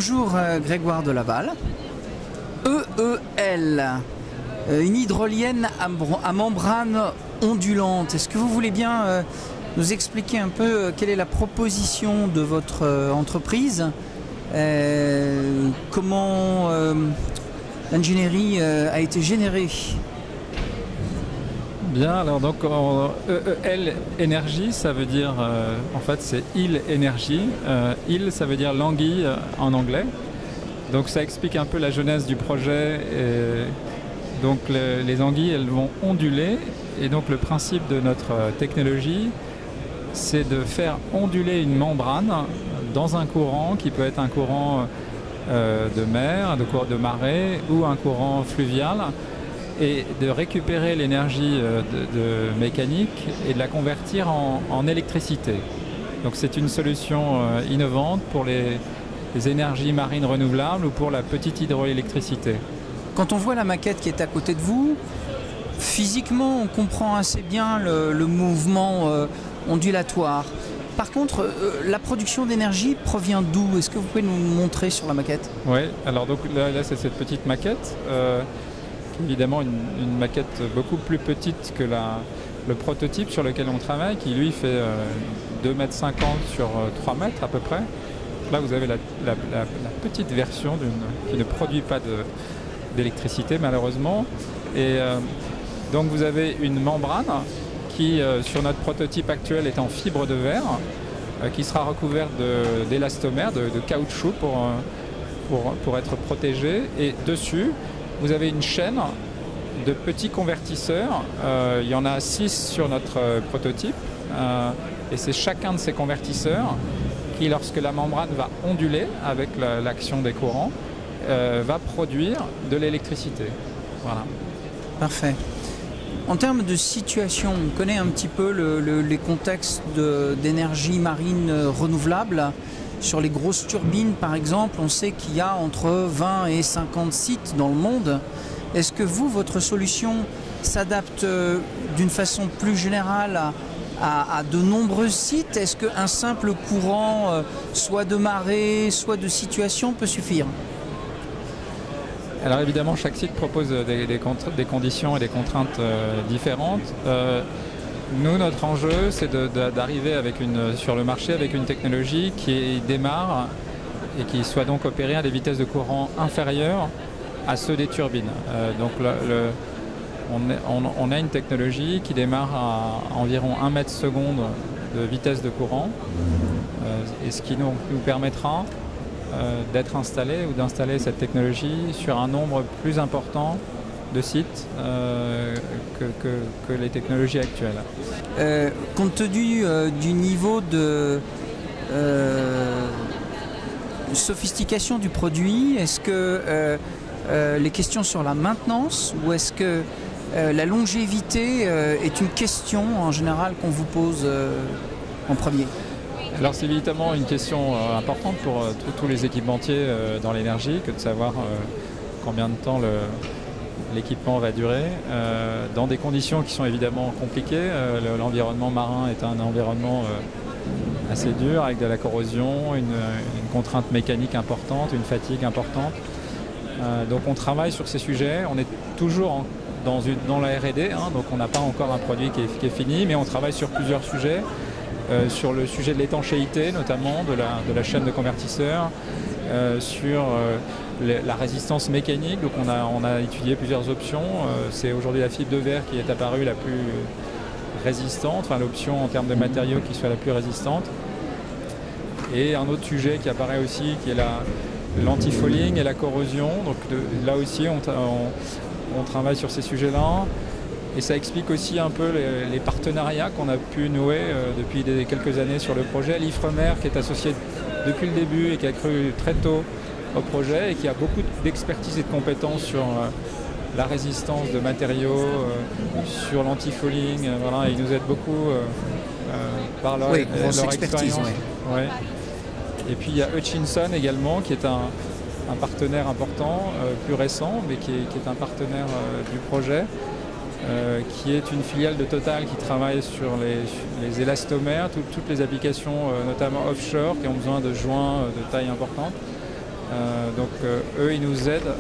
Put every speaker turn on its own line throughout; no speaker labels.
Bonjour Grégoire de Laval. EEL, une hydrolienne à membrane ondulante. Est-ce que vous voulez bien nous expliquer un peu quelle est la proposition de votre entreprise, comment l'ingénierie a été générée?
Bien, alors donc EEL Énergie, ça veut dire, en fait c'est Il Énergie. Il, ça veut dire l'anguille en anglais. Donc ça explique un peu la jeunesse du projet. Et donc les anguilles, elles vont onduler. Et donc le principe de notre technologie, c'est de faire onduler une membrane dans un courant qui peut être un courant de mer, de marée ou un courant fluvial, et de récupérer l'énergie de mécanique et de la convertir en électricité. Donc c'est une solution innovante pour les énergies marines renouvelables ou pour la petite hydroélectricité.
Quand on voit la maquette qui est à côté de vous, physiquement on comprend assez bien le mouvement ondulatoire. Par contre, la production d'énergie provient d'où? Est-ce que vous pouvez nous montrer sur la maquette?
Oui, alors donc là c'est cette petite maquette. Évidemment une maquette beaucoup plus petite que le prototype sur lequel on travaille, qui lui fait 2,50 m sur 3 mètres à peu près. Là vous avez la petite version qui ne produit pas d'électricité malheureusement. Et donc vous avez une membrane qui sur notre prototype actuel est en fibre de verre, qui sera recouverte d'élastomère, de caoutchouc pour être protégée. Et dessus vous avez une chaîne de petits convertisseurs. Il y en a 6 sur notre prototype. Et c'est chacun de ces convertisseurs qui, lorsque la membrane va onduler avec l'action des courants, va produire de l'électricité. Voilà.
Parfait. En termes de situation, on connaît un petit peu les contextes d'énergie marine renouvelable. Sur les grosses turbines, par exemple, on sait qu'il y a entre 20 et 50 sites dans le monde. Est-ce que votre solution s'adapte d'une façon plus générale à de nombreux sites? Est-ce qu'un simple courant, soit de marée, soit de situation, peut suffire?
Alors évidemment, chaque site propose des conditions et des contraintes différentes. Nous, notre enjeu, c'est d'arriver sur le marché avec une technologie qui démarre et qui soit donc opérée à des vitesses de courant inférieures à ceux des turbines. Donc on a une technologie qui démarre à environ 1 mètre seconde de vitesse de courant, et ce qui nous permettra d'être installé ou d'installer cette technologie sur un nombre plus important de sites que les technologies actuelles.
Compte tenu du niveau de sophistication du produit, est-ce que les questions sur la maintenance ou est-ce que la longévité est une question en général qu'on vous pose en premier?
Alors c'est évidemment une question importante pour tous les équipementiers dans l'énergie, que de savoir combien de temps l'équipement va durer, dans des conditions qui sont évidemment compliquées. L'environnement marin est un environnement assez dur, avec de la corrosion, une contrainte mécanique importante, une fatigue importante. Donc on travaille sur ces sujets. On est toujours dans la R&D, donc on n'a pas encore un produit qui est fini, mais on travaille sur plusieurs sujets. Sur le sujet de l'étanchéité, notamment de la chaîne de convertisseurs, sur la résistance mécanique. Donc on a étudié plusieurs options. C'est aujourd'hui la fibre de verre qui est apparue la plus résistante, enfin l'option en termes de matériaux qui soit la plus résistante. Et un autre sujet qui apparaît aussi, qui est l'antifouling et la corrosion. Donc là aussi on travaille sur ces sujets-là. Et ça explique aussi un peu les partenariats qu'on a pu nouer depuis quelques années sur le projet. L'Ifremer, qui est associé depuis le début et qui a cru très tôt au projet et qui a beaucoup d'expertise et de compétences sur la résistance de matériaux, sur l'antifouling. Voilà, ils nous aident beaucoup par leur expérience.
Oui.
Ouais. Et puis il y a Hutchinson également, qui est un partenaire important, plus récent, mais qui est un partenaire du projet. Qui est une filiale de Total qui travaille sur les élastomères, toutes les applications, notamment offshore, qui ont besoin de joints de taille importante. Donc eux, ils nous aident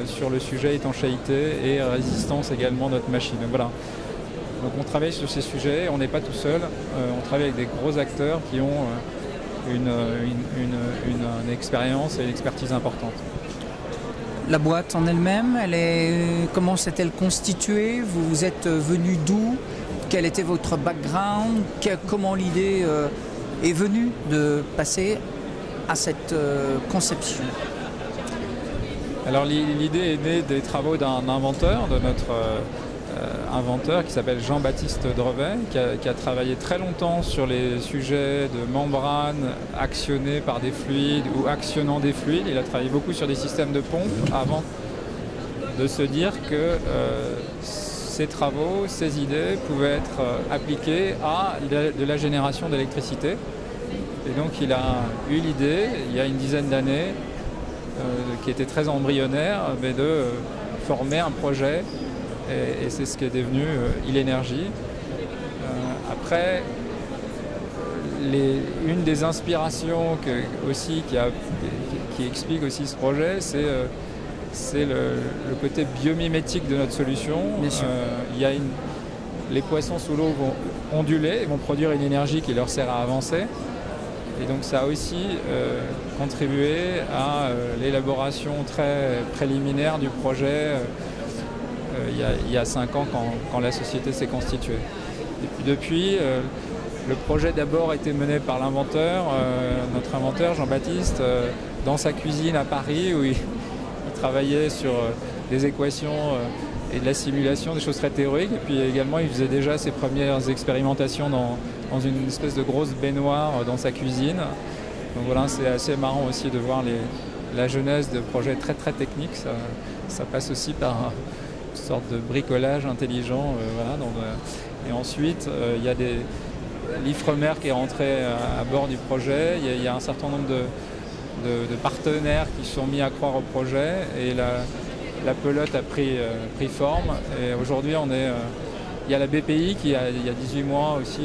sur le sujet étanchéité et résistance également de notre machine. Donc, voilà. Donc on travaille sur ces sujets, on n'est pas tout seul, on travaille avec des gros acteurs qui ont une expérience et une expertise importante.
La boîte en elle-même, comment s'est-elle constituée? Vous êtes venu d'où? Quel était votre background? Comment l'idée est venue de passer à cette conception?
Alors l'idée est née des travaux d'un inventeur, de notre inventeur qui s'appelle Jean-Baptiste Drevet, qui a travaillé très longtemps sur les sujets de membranes actionnées par des fluides ou actionnant des fluides. Il a travaillé beaucoup sur des systèmes de pompe avant de se dire que ces travaux, ces idées pouvaient être appliquées à de la génération d'électricité. Et donc il a eu l'idée, il y a une dizaine d'années, qui était très embryonnaire, mais de former un projet. Et c'est ce qui est devenu Ilenergy. Après, une des inspirations qui explique aussi ce projet, c'est le côté biomimétique de notre solution. Les poissons sous l'eau vont onduler et vont produire une énergie qui leur sert à avancer. Et donc ça a aussi contribué à l'élaboration très préliminaire du projet il y a 5 ans quand la société s'est constituée. Et puis depuis, le projet d'abord a été mené par l'inventeur, notre inventeur Jean-Baptiste, dans sa cuisine à Paris où il travaillait sur des équations et de la simulation, des choses très théoriques. Et puis également, il faisait déjà ses premières expérimentations dans une espèce de grosse baignoire dans sa cuisine. Donc voilà, c'est assez marrant aussi de voir la genèse de projets très très techniques. Ça passe aussi par une sorte de bricolage intelligent. Et ensuite, il y a l'Ifremer qui est rentré à bord du projet. Il y a un certain nombre de partenaires qui se sont mis à croire au projet. Et la pelote a pris forme. Et aujourd'hui, il y a la BPI qui, il y a 18 mois aussi,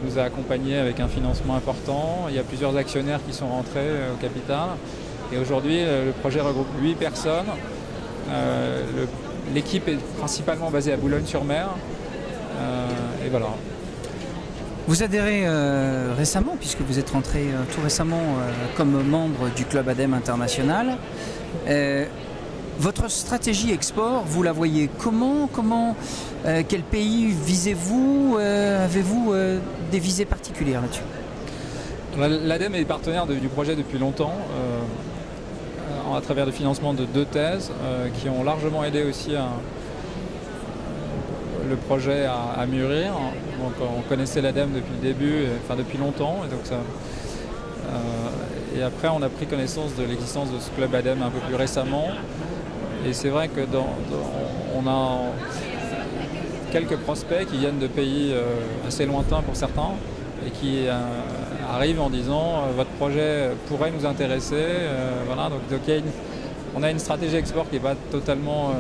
nous a accompagnés avec un financement important. Il y a plusieurs actionnaires qui sont rentrés au capital. Et aujourd'hui, le projet regroupe 8 personnes. L'équipe est principalement basée à Boulogne-sur-Mer. Et voilà.
Vous adhérez récemment, puisque vous êtes rentré tout récemment comme membre du Club ADEME International. Votre stratégie export, vous la voyez comment? Quel pays visez-vous? Avez-vous des visées particulières là-dessus?
L'ADEME est partenaire du projet depuis longtemps, à travers le financement de 2 thèses qui ont largement aidé aussi le projet à mûrir. Donc, on connaissait l'ADEME depuis le début, depuis longtemps. Et, donc et après, on a pris connaissance de l'existence de ce club ADEME un peu plus récemment. Et c'est vrai que on a quelques prospects qui viennent de pays assez lointains pour certains et qui arrivent en disant votre projet pourrait nous intéresser. Voilà, donc on a une stratégie export qui n'est pas totalement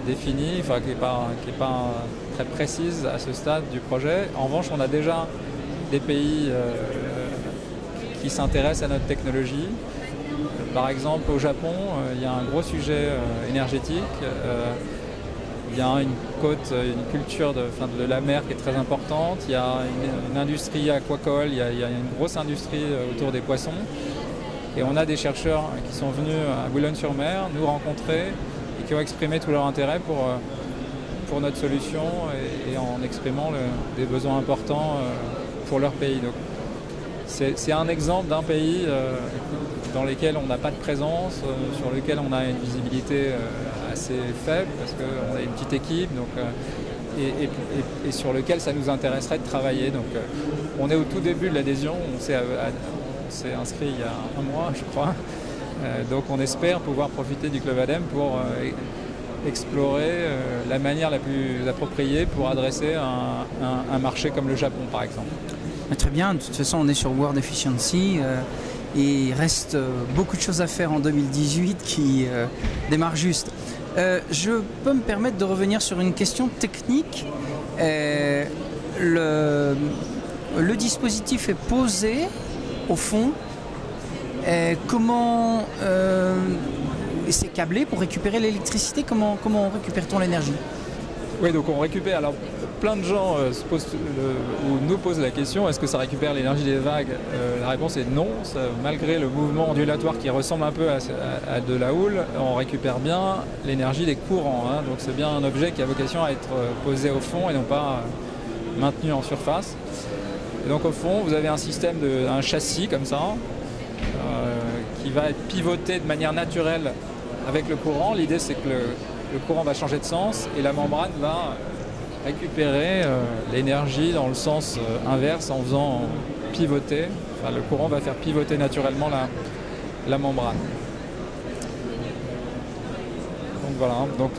définie, qui n'est pas très précise à ce stade du projet. En revanche, on a déjà des pays qui s'intéressent à notre technologie. Par exemple, au Japon, il y a un gros sujet énergétique. Il y a une côte, une culture de la mer qui est très importante. Il y a une industrie aquacole, il y a une grosse industrie autour des poissons. Et on a des chercheurs qui sont venus à Boulogne-sur-Mer nous rencontrer et qui ont exprimé tout leur intérêt pour notre solution et en exprimant des besoins importants pour leur pays. Donc, c'est un exemple d'un pays dans lequel on n'a pas de présence, sur lequel on a une visibilité assez faible parce qu'on a une petite équipe et sur lequel ça nous intéresserait de travailler. Donc on est au tout début de l'adhésion, on s'est inscrit il y a 1 mois je crois. Donc on espère pouvoir profiter du Club ADEME pour explorer la manière la plus appropriée pour adresser un marché comme le Japon par exemple.
Très bien, de toute façon on est sur World Efficiency et il reste beaucoup de choses à faire en 2018 qui démarre juste. Je peux me permettre de revenir sur une question technique. Le dispositif est posé au fond Comment c'est câblé pour récupérer l'électricité? Comment récupère-t-on l'énergie?
Oui, donc on récupère. Alors, plein de gens nous posent la question, est-ce que ça récupère l'énergie des vagues? La réponse est non. Malgré le mouvement ondulatoire qui ressemble un peu à de la houle, on récupère bien l'énergie des courants. Hein. Donc c'est bien un objet qui a vocation à être posé au fond et non pas maintenu en surface. Et donc au fond, vous avez un système, un châssis comme ça, qui va être pivoté de manière naturelle avec le courant. L'idée, c'est que le courant va changer de sens et la membrane va récupérer l'énergie dans le sens inverse en faisant pivoter. Enfin, le courant va faire pivoter naturellement la membrane. Donc voilà, donc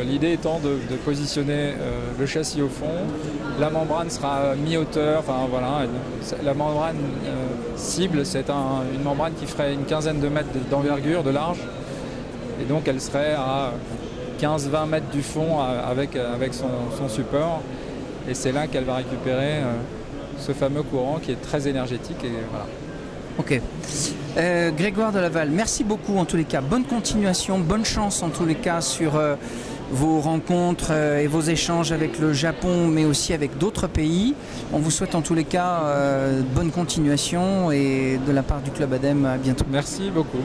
l'idée étant de positionner le châssis au fond. La membrane sera mi-hauteur, enfin voilà. La membrane cible, c'est une membrane qui ferait une quinzaine de mètres d'envergure, de large. Et donc elle serait à 15-20 mètres du fond avec son support. Et c'est là qu'elle va récupérer ce fameux courant qui est très énergétique. Et voilà.
Ok. Grégoire de Laval, merci beaucoup en tous les cas. Bonne continuation, bonne chance en tous les cas sur vos rencontres et vos échanges avec le Japon, mais aussi avec d'autres pays. On vous souhaite en tous les cas bonne continuation et de la part du Club ADEME, à bientôt.
Merci beaucoup.